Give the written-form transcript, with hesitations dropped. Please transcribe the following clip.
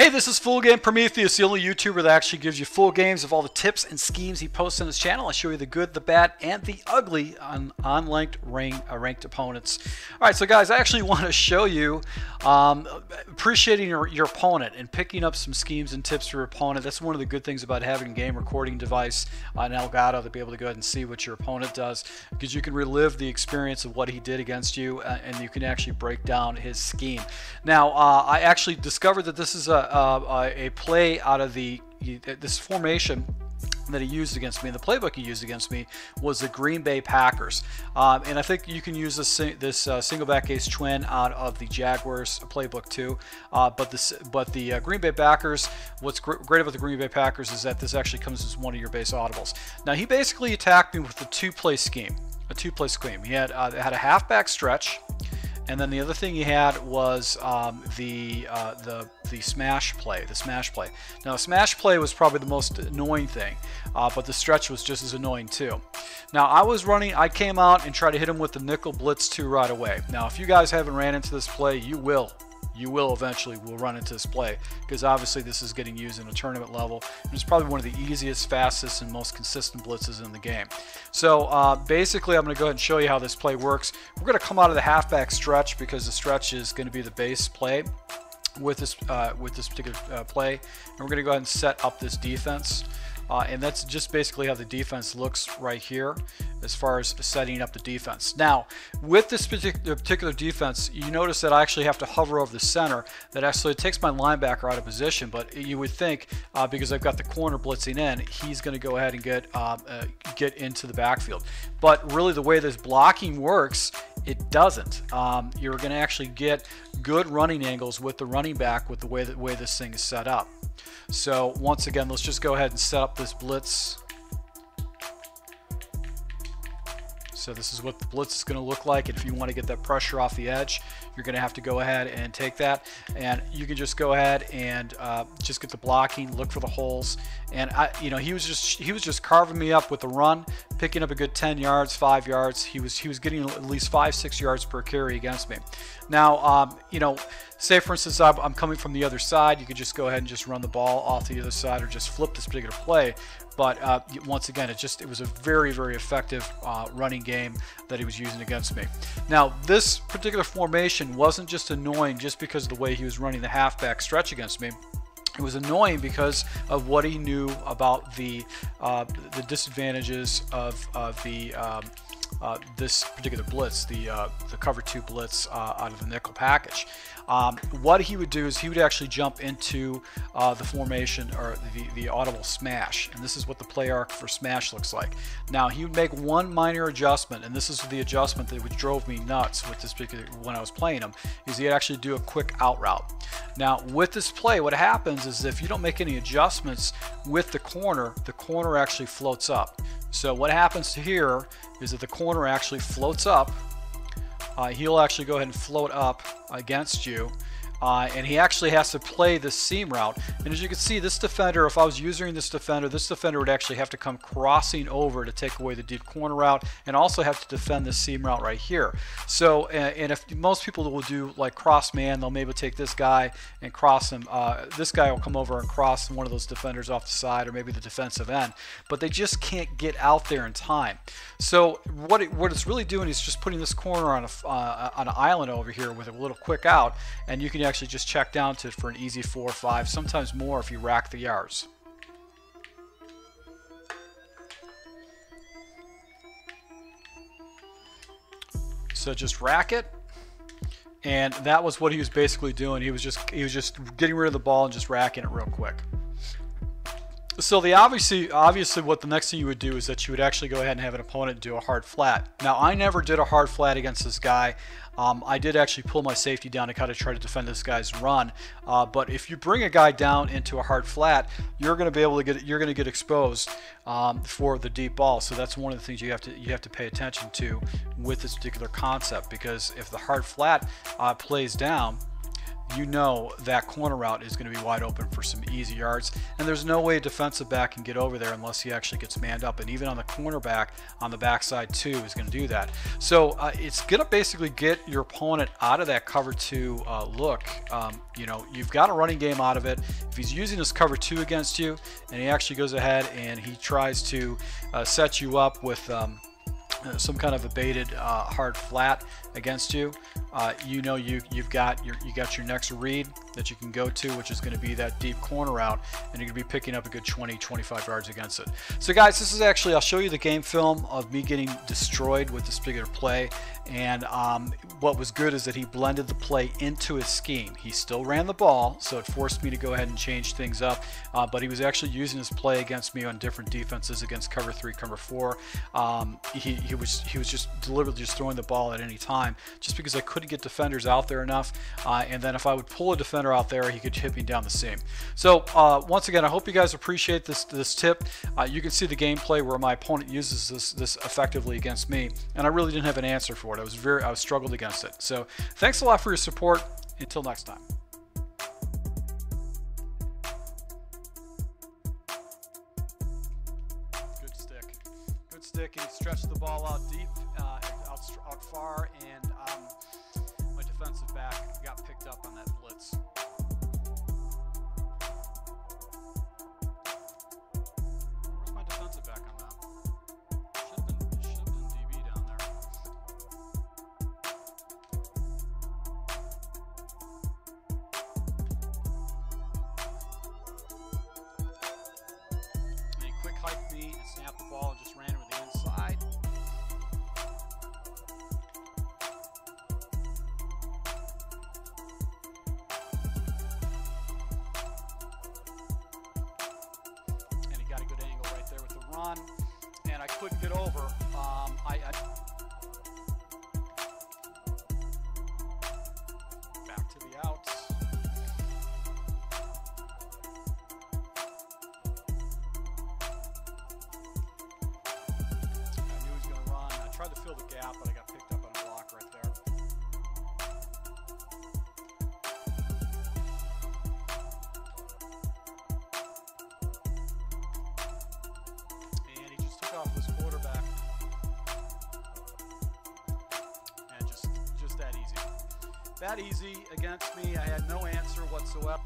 Hey, this is Full Game Prometheus, the only YouTuber that actually gives you full games of all the tips and schemes he posts on his channel. I show you the good, the bad, and the ugly on ranked opponents. All right, so guys, I actually want to show you appreciating your opponent and picking up some schemes and tips for your opponent. That's one of the good things about having a game recording device on Elgato, to be able to go ahead and see what your opponent does, because you can relive the experience of what he did against you, and you can actually break down his scheme. Now, I actually discovered that this is a play out of this formation that he used against me, and the playbook he used against me was the Green Bay Packers. And I think you can use this single back ace twin out of the Jaguars playbook too. But the Green Bay Packers, what's great about the Green Bay Packers is that this actually comes as one of your base audibles. Now, he basically attacked me with a two-play scheme. He had a halfback stretch. And then the other thing he had was the smash play. Now, the smash play was probably the most annoying thing, but the stretch was just as annoying too. Now, I came out and tried to hit him with the nickel blitz 2 right away. Now, if you guys haven't ran into this play, you will eventually run into this play, because obviously this is getting used in a tournament level, and it's probably one of the easiest, fastest, and most consistent blitzes in the game. So basically, I'm going to go ahead and show you how this play works. We're going to come out of the halfback stretch, because the stretch is going to be the base play with this particular play, and we're going to go ahead and set up this defense. And that's just basically how the defense looks right here as far as setting up the defense. Now, with this particular defense, you notice that I actually have to hover over the center. That actually takes my linebacker out of position, but you would think because I've got the corner blitzing in, he's going to go ahead and get into the backfield. But really, the way this blocking works, it doesn't. You're going to actually get good running angles with the running back with the way this thing is set up. So once again, let's just go ahead and set up this blitz. So this is what the blitz is going to look like. And if you want to get that pressure off the edge, you're going to have to go ahead and take that. And you can just go ahead and just get the blocking, look for the holes. And he was just carving me up with the run, picking up a good 10 yards, 5 yards. He was getting at least 5-6 yards per carry against me. Now, say for instance I'm coming from the other side, you could just go ahead and just run the ball off the other side, or just flip this particular play. But once again, it was a very, very effective running game that he was using against me. Now, this particular formation wasn't just annoying just because of the way he was running the halfback stretch against me. It was annoying because of what he knew about the disadvantages of this particular blitz, the cover 2 blitz out of the nickel package. What he would do is he would actually jump into the formation, or the audible smash, and this is what the play arc for smash looks like. Now, he would make one minor adjustment, and this is the adjustment that drove me nuts with this particular when I was playing him, is he'd actually do a quick out route. Now, with this play, what happens is if you don't make any adjustments with the corner actually floats up. So what happens here is that the corner actually floats up. He'll actually go ahead and float up against you, and he actually has to play the seam route. And as you can see, this defender, if I was using this defender would actually have to come crossing over to take away the deep corner route, and also have to defend the seam route right here. So, and if most people will do like cross man, they'll maybe take this guy and cross him. This guy will come over and cross one of those defenders off the side, or maybe the defensive end, but they just can't get out there in time. So what it's really doing is just putting this corner on an island over here with a little quick out, and you can actually just check down to it for an easy 4 or 5, sometimes more if you rack the yards. So just rack it, and that was what he was basically doing. He was just getting rid of the ball and just racking it real quick. So obviously what the next thing you would do is that you would actually go ahead and have an opponent do a hard flat. Now, I never did a hard flat against this guy. I did actually pull my safety down to kind of try to defend this guy's run. But if you bring a guy down into a hard flat, you're going to get exposed for the deep ball. So that's one of the things you have to pay attention to with this particular concept, because if the hard flat plays down, you know that corner route is going to be wide open for some easy yards, and there's no way a defensive back can get over there unless he actually gets manned up, and even on the cornerback on the backside too is going to do that. So it's going to basically get your opponent out of that cover 2 look. You know, you've got a running game out of it. If he's using this cover 2 against you and he actually goes ahead and he tries to set you up with some kind of a baited hard flat against you, you know you've got your next read that you can go to, which is going to be that deep corner route, and you're going to be picking up a good 20-25 yards against it. So guys, this is actually, I'll show you the game film of me getting destroyed with this particular play, and what was good is that he blended the play into his scheme. He still ran the ball, so it forced me to go ahead and change things up, but he was actually using his play against me on different defenses, against cover 3, cover 4. He was just deliberately just throwing the ball at any time, just because I couldn't get defenders out there enough, and then if I would pull a defender out there, he could hit me down the seam. So once again, I hope you guys appreciate this tip. You can see the gameplay where my opponent uses this effectively against me, and I really didn't have an answer for it. I was struggled against it. So thanks a lot for your support. Until next time. Good stick, and he stretched the ball out deep, out far, and my defensive back got picked up on that blitz. Where's my defensive back on that? Should have been DB down there. And he quick hiked me and snapped the ball and just ran it with the inside. And I couldn't get over. Back to the outs. I knew he was going to run. I tried to fill the gap, but I got picked up on a block right there. Off this quarterback, and just that easy against me. I had no answer whatsoever.